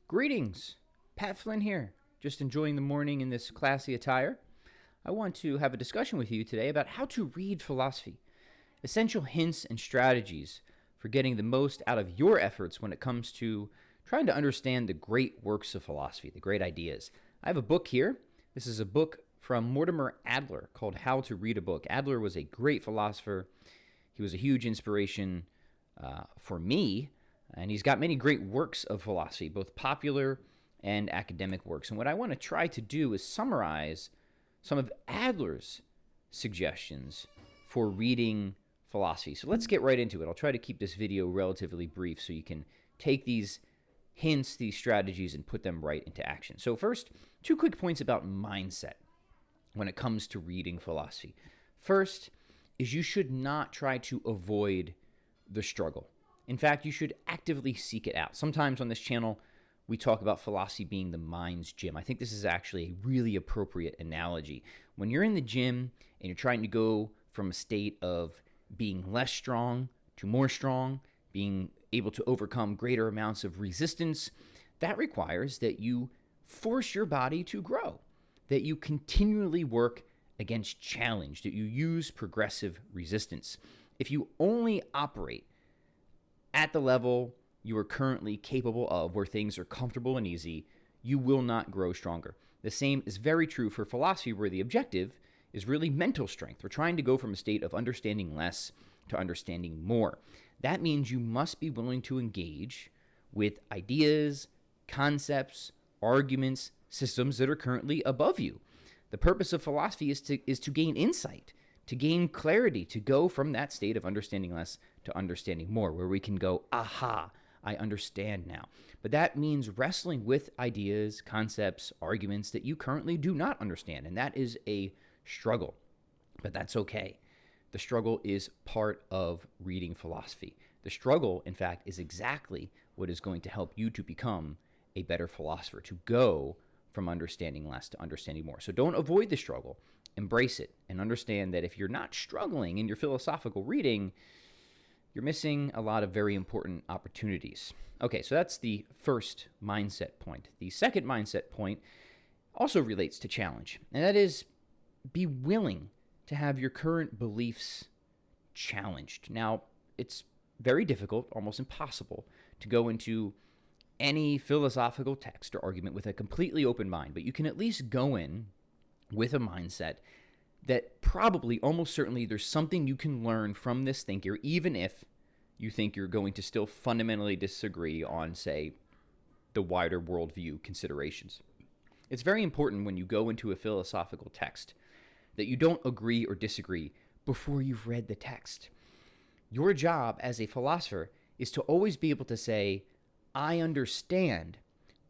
Greetings, Pat Flynn here. Just enjoying the morning in this classy attire. I want to have a discussion with you today about how to read philosophy, essential hints and strategies for getting the most out of your efforts when it comes to trying to understand the great works of philosophy, the great ideas. I have a book here. This is a book from Mortimer Adler called How to Read a Book. Adler was a great philosopher. He was a huge inspiration for me, and he's got many great works of philosophy, both popular and academic works. And what I want to try to do is summarize some of Adler's suggestions for reading philosophy. So let's get right into it. I'll try to keep this video relatively brief so you can take these hints, these strategies, and put them right into action. So first, 2 quick points about mindset when it comes to reading philosophy. First is you should not try to avoid the struggle. In fact, you should actively seek it out. Sometimes on this channel, we talk about philosophy being the mind's gym. I think this is actually a really appropriate analogy. When you're in the gym and you're trying to go from a state of being less strong to more strong, being able to overcome greater amounts of resistance, that requires that you force your body to grow, that you continually work against challenge, that you use progressive resistance. If you only operate at the level you are currently capable of, where things are comfortable and easy, you will not grow stronger. The same is very true for philosophy, where the objective is really mental strength. We're trying to go from a state of understanding less to understanding more. That means you must be willing to engage with ideas, concepts, arguments, systems that are currently above you. The purpose of philosophy is to gain insight, to gain clarity, to go from that state of understanding less to understanding more, where we can go, aha, I understand now. But that means wrestling with ideas, concepts, arguments that you currently do not understand, and that is a struggle. But that's okay. The struggle is part of reading philosophy. The struggle, in fact, is exactly what is going to help you to become a better philosopher, to go from understanding less to understanding more. So don't avoid the struggle. Embrace it and understand that if you're not struggling in your philosophical reading, you're missing a lot of very important opportunities. Okay, so that's the first mindset point. The second mindset point also relates to challenge, and that is be willing to have your current beliefs challenged. Now, it's very difficult, almost impossible, to go into any philosophical text or argument with a completely open mind, but you can at least go in with a mindset that probably, almost certainly, there's something you can learn from this thinker, even if you think you're going to still fundamentally disagree on, say, the wider worldview considerations. It's very important when you go into a philosophical text that you don't agree or disagree before you've read the text. Your job as a philosopher is to always be able to say, I understand,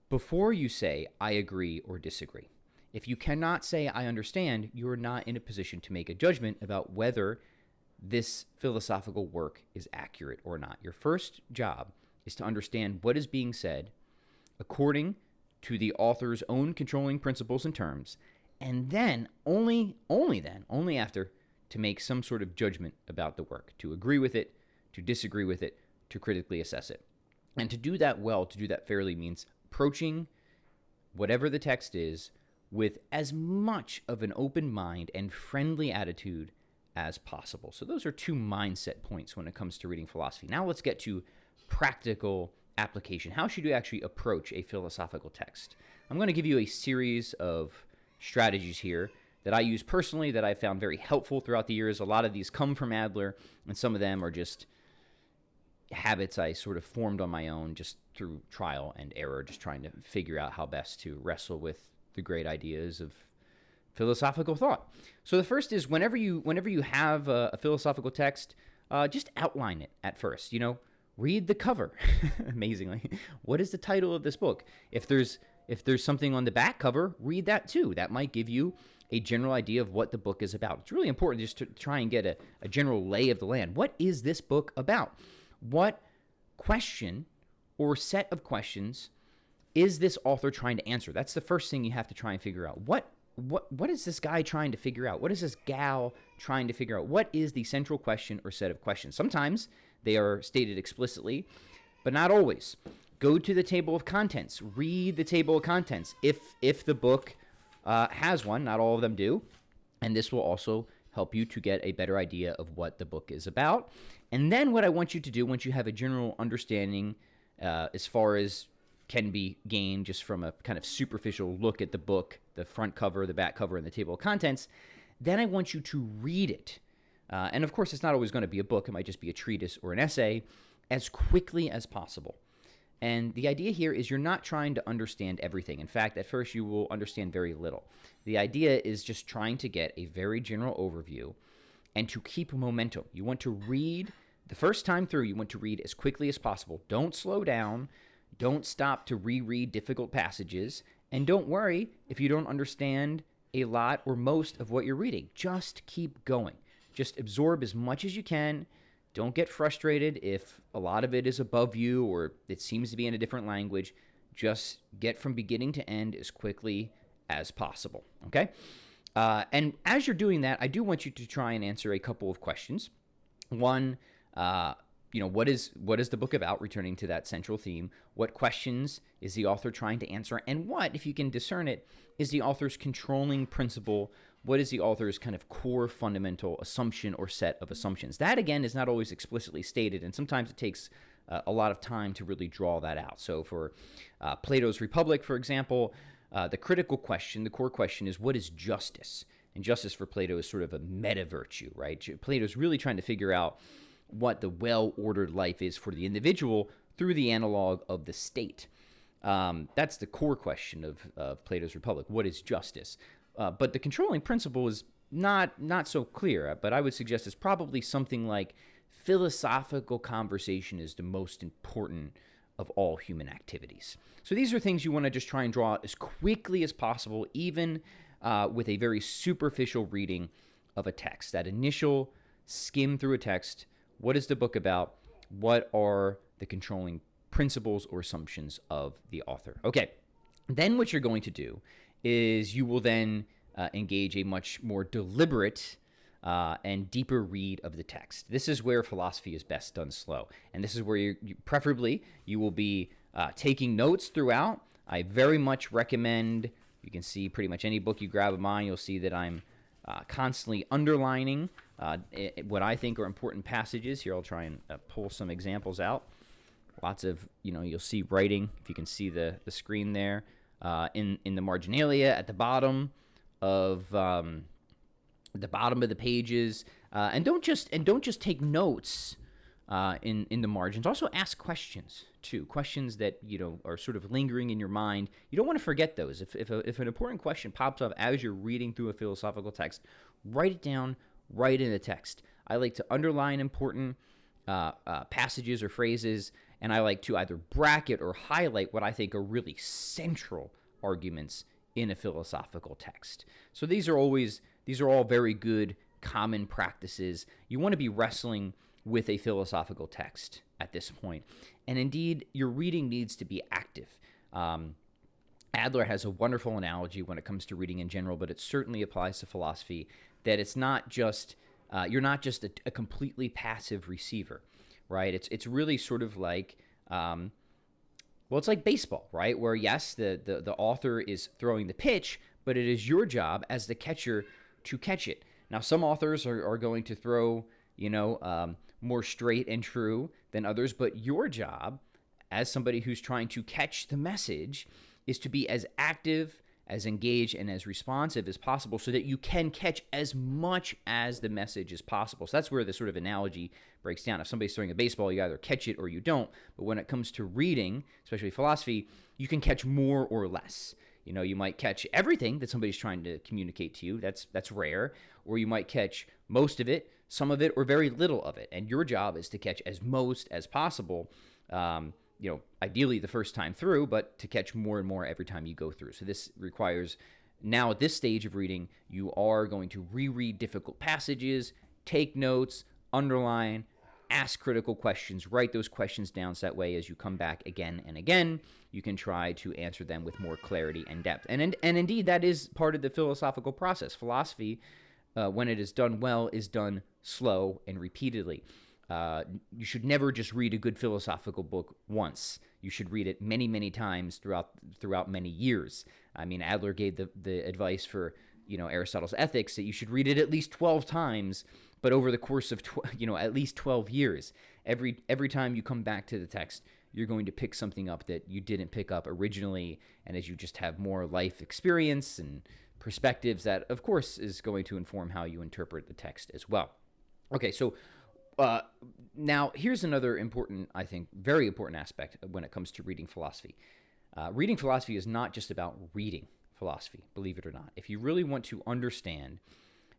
before you say, I agree or disagree. If you cannot say, I understand, you are not in a position to make a judgment about whether this philosophical work is accurate or not. Your first job is to understand what is being said according to the author's own controlling principles and terms, and then, only after, to make some sort of judgment about the work, to agree with it, to disagree with it, to critically assess it. And to do that well, to do that fairly, means approaching whatever the text is with as much of an open mind and friendly attitude as possible. So those are 2 mindset points when it comes to reading philosophy. Now let's get to practical application. How should you actually approach a philosophical text? I'm going to give you a series of strategies here that I use personally, that I found very helpful throughout the years. A lot of these come from Adler, and some of them are just habits I sort of formed on my own, just through trial and error, just trying to figure out how best to wrestle with the great ideas of philosophical thought. So the first is, whenever you have a philosophical text, just outline it at first. Read the cover. Amazingly, what is the title of this book? If there's something on the back cover, read that too. That might give you a general idea of what the book is about. It's really important just to try and get a general lay of the land. What is this book about? What question or set of questions is this author trying to answer? That's the first thing you have to try and figure out. What is this guy trying to figure out? What is this gal trying to figure out? What is the central question or set of questions? Sometimes they are stated explicitly, but not always. Go to the table of contents. Read the table of contents if the book has one. Not all of them do. And this will also help you to get a better idea of what the book is about. And then what I want you to do, once you have a general understanding as far as can be gained just from a kind of superficial look at the book, the front cover, the back cover, and the table of contents, then I want you to read it. And of course, it's not always going to be a book. It might just be a treatise or an essay, as quickly as possible. And the idea here is you're not trying to understand everything. In fact, at first you will understand very little. The idea is just trying to get a very general overview and to keep momentum. You want to read the first time through, you want to read as quickly as possible. Don't slow down. Don't stop to reread difficult passages. And don't worry if you don't understand a lot or most of what you're reading. Just keep going. Just absorb as much as you can. Don't get frustrated if a lot of it is above you or it seems to be in a different language. Just get from beginning to end as quickly as possible, okay? And as you're doing that, I do want you to try and answer a couple of questions. One, what is the book about? Returning to that central theme. What questions is the author trying to answer? And what, if you can discern it, is the author's controlling principle? What is the author's kind of core fundamental assumption or set of assumptions? That, again, is not always explicitly stated, and sometimes it takes a lot of time to really draw that out. So for Plato's Republic, for example, the critical question, the core question is, what is justice? And justice for Plato is sort of a meta virtue, right? Plato's really trying to figure out what the well-ordered life is for the individual through the analog of the state. That's the core question of Plato's Republic. What is justice? But the controlling principle is not so clear, but I would suggest it's probably something like philosophical conversation is the most important of all human activities. So these are things you want to just try and draw out as quickly as possible, even with a very superficial reading of a text. That initial skim through a text, what is the book about? What are the controlling principles or assumptions of the author? Okay, then what you're going to do is you will then engage a much more deliberate and deeper read of the text. This is where philosophy is best done slow. And this is where preferably you will be taking notes throughout. I very much recommend, you can see pretty much any book you grab of mine, you'll see that I'm constantly underlining what I think are important passages. Here I'll try and pull some examples out. Lots of, you'll see writing, if you can see the screen there. In the marginalia at the bottom of the pages, and don't just take notes in the margins. Also ask questions too, questions that are sort of lingering in your mind. You don't want to forget those. If an important question pops up as you're reading through a philosophical text, write it down right in the text. I like to underline important passages or phrases, and I like to either bracket or highlight what I think are really central arguments in a philosophical text. So these are all very good common practices. You want to be wrestling with a philosophical text at this point. And indeed, your reading needs to be active. Adler has a wonderful analogy when it comes to reading in general, but it certainly applies to philosophy, that it's not just, you're not just a completely passive receiver, right? It's really sort of like, it's like baseball, right? Where yes, the author is throwing the pitch, but it is your job as the catcher to catch it. Now, some authors are going to throw, more straight and true than others, but your job as somebody who's trying to catch the message is to be as active, as engaged, and as responsive as possible so that you can catch as much as the message as possible. So that's where the sort of analogy breaks down. If somebody's throwing a baseball, you either catch it or you don't. But when it comes to reading, especially philosophy, you can catch more or less. You might catch everything that somebody's trying to communicate to you. That's rare. Or you might catch most of it, some of it, or very little of it. And your job is to catch as most as possible, ideally the first time through, but to catch more and more every time you go through. So this requires, now at this stage of reading, you are going to reread difficult passages, take notes, underline, ask critical questions, write those questions down so that way as you come back again and again, you can try to answer them with more clarity and depth. And indeed, that is part of the philosophical process. Philosophy, when it is done well, is done slow and repeatedly. You should never just read a good philosophical book once. You should read it many, many times throughout many years. I mean, Adler gave the advice for Aristotle's Ethics that you should read it at least 12 times, but over the course of at least 12 years. Every time you come back to the text, you're going to pick something up that you didn't pick up originally, and as you just have more life experience and perspectives, that of course is going to inform how you interpret the text as well. Okay, so now here's another important, I think, very important aspect when it comes to reading philosophy. Reading philosophy is not just about reading philosophy, believe it or not. If you really want to understand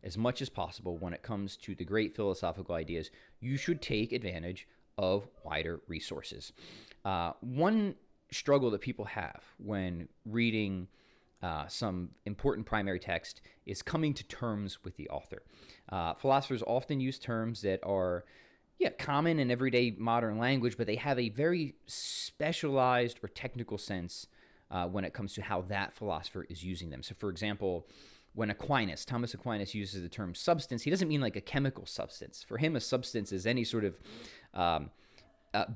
as much as possible when it comes to the great philosophical ideas, you should take advantage of wider resources. One struggle that people have when reading some important primary text is coming to terms with the author. Philosophers often use terms that are common in everyday modern language, but they have a very specialized or technical sense when it comes to how that philosopher is using them. So, for example, when Thomas Aquinas uses the term substance, he doesn't mean like a chemical substance. For him, a substance is any sort of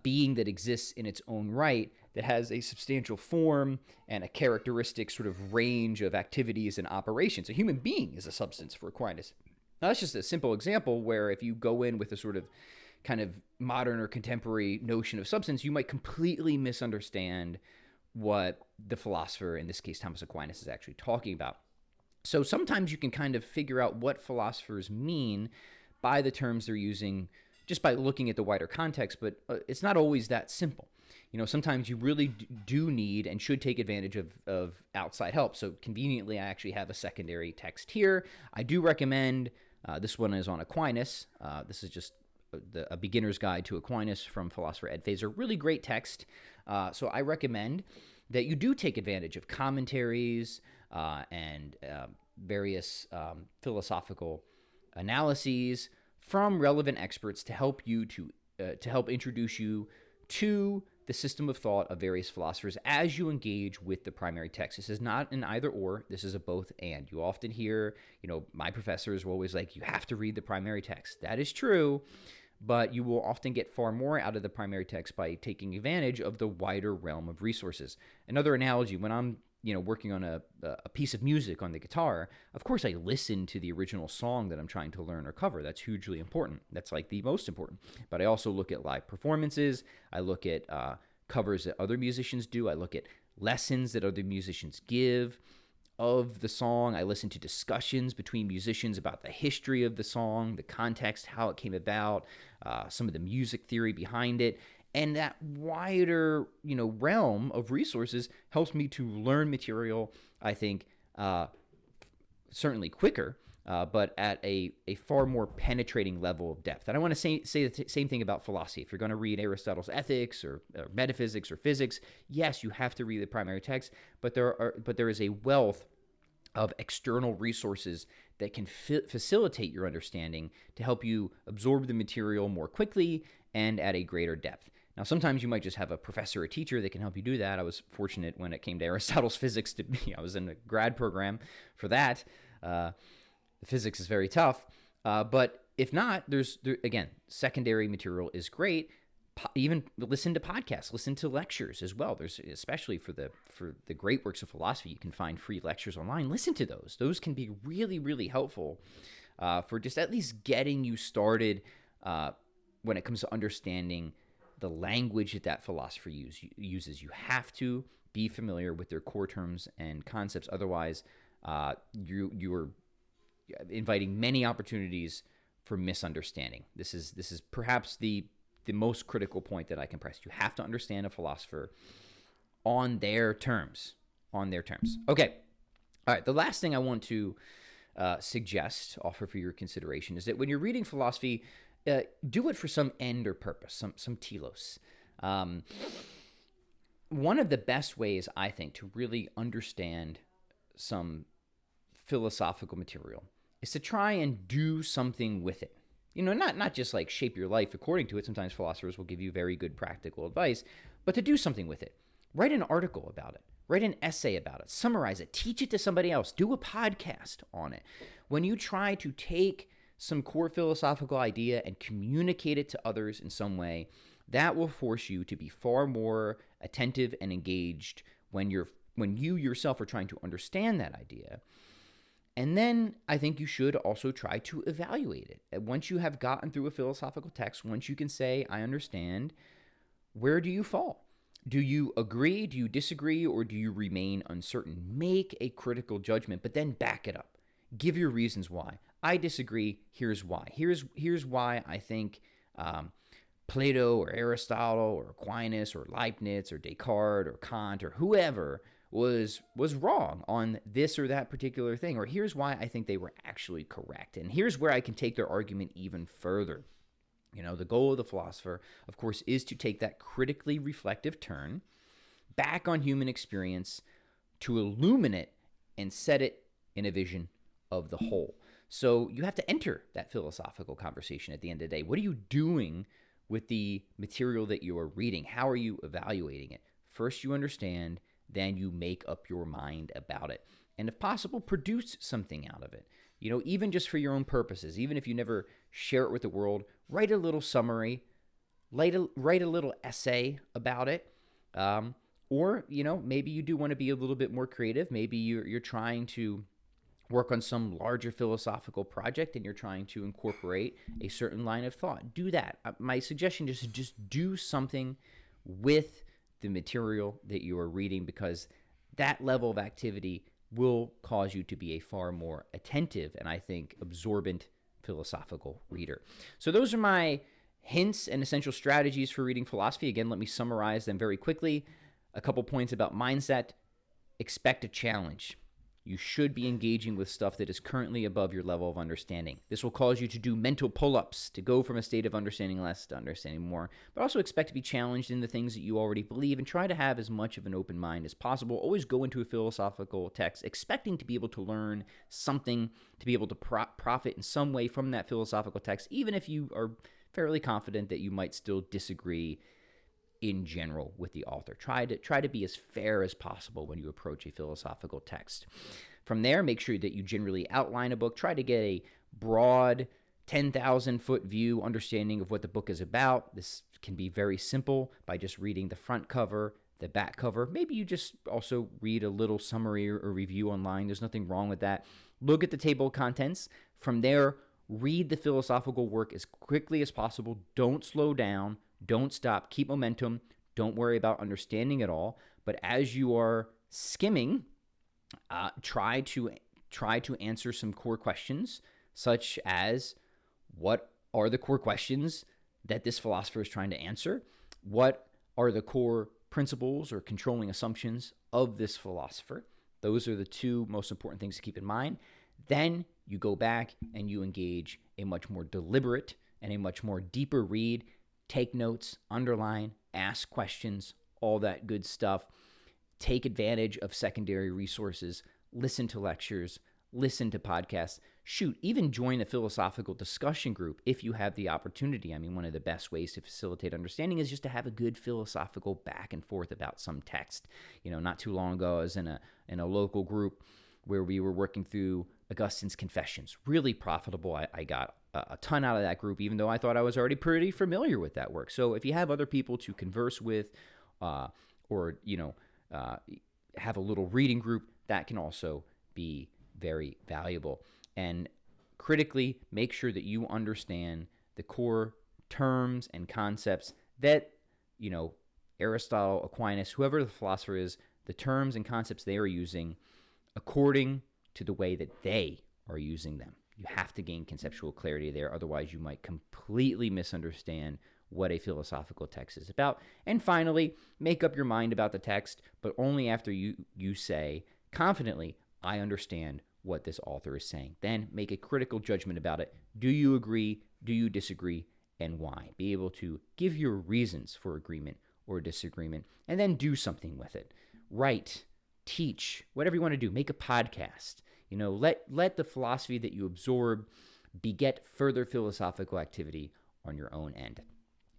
being that exists in its own right, that has a substantial form and a characteristic sort of range of activities and operations. A human being is a substance for Aquinas. Now, that's just a simple example where if you go in with a sort of kind of modern or contemporary notion of substance, you might completely misunderstand what the philosopher, in this case Thomas Aquinas, is actually talking about. So sometimes you can kind of figure out what philosophers mean by the terms they're using just by looking at the wider context, but it's not always that simple. Sometimes you really do need and should take advantage of outside help. So conveniently, I actually have a secondary text here. I do recommend, this one is on Aquinas. This is just a beginner's guide to Aquinas from philosopher Ed Feser. Really great text. So I recommend that you do take advantage of commentaries and various philosophical analyses from relevant experts to help you to help introduce you to the system of thought of various philosophers as you engage with the primary text. This is not an either or, this is a both and. You often hear, my professors will always like, you have to read the primary text. That is true, but you will often get far more out of the primary text by taking advantage of the wider realm of resources. Another analogy, when I'm working on a piece of music on the guitar, of course I listen to the original song that I'm trying to learn or cover. That's hugely important. That's like the most important. But I also look at live performances. I look at covers that other musicians do. I look at lessons that other musicians give of the song. I listen to discussions between musicians about the history of the song, the context, how it came about, some of the music theory behind it. And that wider, realm of resources helps me to learn material, I think, certainly quicker, but at a far more penetrating level of depth. And I want to say the same thing about philosophy. If you're going to read Aristotle's Ethics or metaphysics or physics, yes, you have to read the primary text, but there is a wealth of external resources that can facilitate your understanding to help you absorb the material more quickly and at a greater depth. Now, sometimes you might just have a professor or teacher that can help you do that. I was fortunate when it came to Aristotle's physics I was in a grad program for that. The physics is very tough. But if not, again, secondary material is great. Even listen to podcasts, listen to lectures as well. There's, especially for the great works of philosophy, you can find free lectures online. Listen to those. Those can be really, really helpful for just at least getting you started when it comes to understanding the language that philosopher uses. You have to be familiar with their core terms and concepts. Otherwise, you are inviting many opportunities for misunderstanding. This is perhaps the most critical point that I can press. You have to understand a philosopher on their terms. Okay. All right. The last thing I want to offer for your consideration is that when you're reading philosophy, do it for some end or purpose, some telos. One of the best ways, I think, to really understand some philosophical material is to try and do something with it. Not just like shape your life according to it. Sometimes philosophers will give you very good practical advice, but to do something with it. Write an article about it. Write an essay about it. Summarize it. Teach it to somebody else. Do a podcast on it. When you try to take some core philosophical idea and communicate it to others in some way, that will force you to be far more attentive and engaged when you yourself are trying to understand that idea. And then I think you should also try to evaluate it. And once you have gotten through a philosophical text, once you can say, I understand, where do you fall? Do you agree? Do you disagree? Or do you remain uncertain? Make a critical judgment, but then back it up. Give your reasons why. I disagree. Here's why. Here's why I think Plato or Aristotle or Aquinas or Leibniz or Descartes or Kant or whoever was wrong on this or that particular thing. Or here's why I think they were actually correct. And here's where I can take their argument even further. The goal of the philosopher, of course, is to take that critically reflective turn back on human experience to illuminate and set it in a vision of the whole. So you have to enter that philosophical conversation at the end of the day. What are you doing with the material that you are reading? How are you evaluating it? First, you understand, then you make up your mind about it. And if possible, produce something out of it. Even just for your own purposes, even if you never share it with the world, write a little summary, write a little essay about it. Or, maybe you do want to be a little bit more creative. Maybe you're trying to work on some larger philosophical project and you're trying to incorporate a certain line of thought. Do that. My suggestion is just do something with the material that you are reading, because that level of activity will cause you to be a far more attentive and I think absorbent philosophical reader. So those are my hints and essential strategies for reading philosophy. Again, let me summarize them very quickly. A couple points about mindset. Expect a challenge. You should be engaging with stuff that is currently above your level of understanding. This will cause you to do mental pull-ups to go from a state of understanding less to understanding more, but also expect to be challenged in the things that you already believe and try to have as much of an open mind as possible. Always go into a philosophical text expecting to be able to learn something, to be able to profit in some way from that philosophical text, even if you are fairly confident that you might still disagree in general with the author. Try to be as fair as possible when you approach a philosophical text. From there, make sure that you generally outline a book. Try to get a broad 10,000-foot view understanding of what the book is about. This can be very simple by just reading the front cover, the back cover. Maybe you just also read a little summary or review online. There's nothing wrong with that. Look at the table of contents. From there, read the philosophical work as quickly as possible. Don't slow down. Don't stop. Keep momentum. Don't worry about understanding it all. But as you are skimming, try to answer some core questions, such as what are the core questions that this philosopher is trying to answer? What are the core principles or controlling assumptions of this philosopher? Those are the two most important things to keep in mind. Then you go back and you engage a much more deliberate and a much more deeper read. Take notes, underline, ask questions, all that good stuff. Take advantage of secondary resources, listen to lectures, listen to podcasts. Shoot, even join a philosophical discussion group if you have the opportunity. I mean, one of the best ways to facilitate understanding is just to have a good philosophical back and forth about some text. Not too long ago, I was in a local group where we were working through Augustine's Confessions. Really profitable. I got a ton out of that group, even though I thought I was already pretty familiar with that work. So if you have other people to converse with, or have a little reading group, that can also be very valuable. And critically, make sure that you understand the core terms and concepts that, Aristotle, Aquinas, whoever the philosopher is, the terms and concepts they are using according to the way that they are using them. You have to gain conceptual clarity there. Otherwise, you might completely misunderstand what a philosophical text is about. And finally, make up your mind about the text, but only after you say confidently, I understand what this author is saying. Then make a critical judgment about it. Do you agree? Do you disagree? And why? Be able to give your reasons for agreement or disagreement, and then do something with it. Write, teach, whatever you want to do. Make a podcast. Let the philosophy that you absorb beget further philosophical activity on your own end.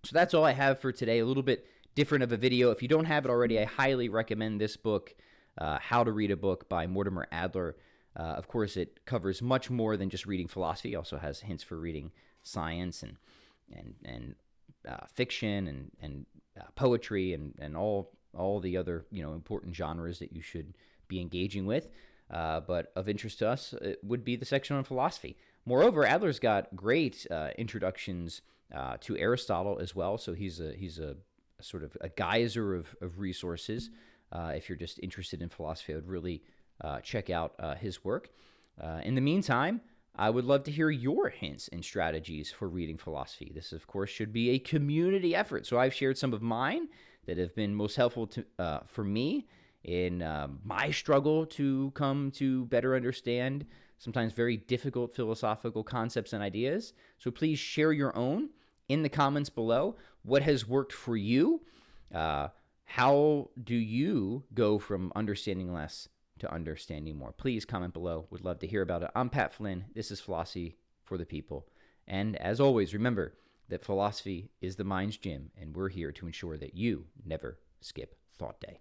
So that's all I have for today. A little bit different of a video. If you don't have it already, I highly recommend this book, How to Read a Book by Mortimer Adler. Of course, it covers much more than just reading philosophy. It also has hints for reading science and fiction and poetry and all the other important genres that you should be engaging with. But of interest to us, it would be the section on philosophy. Moreover, Adler's got great introductions to Aristotle as well. So he's a sort of a geyser of resources. If you're just interested in philosophy, I would really check out his work. In the meantime, I would love to hear your hints and strategies for reading philosophy. This, of course, should be a community effort. So I've shared some of mine that have been most helpful for me in my struggle to come to better understand sometimes very difficult philosophical concepts and ideas. So please share your own in the comments below. What has worked for you? How do you go from understanding less to understanding more? Please comment below. Would love to hear about it. I'm Pat Flynn. This is Philosophy for the People. And as always, remember that philosophy is the mind's gym, and we're here to ensure that you never skip thought day.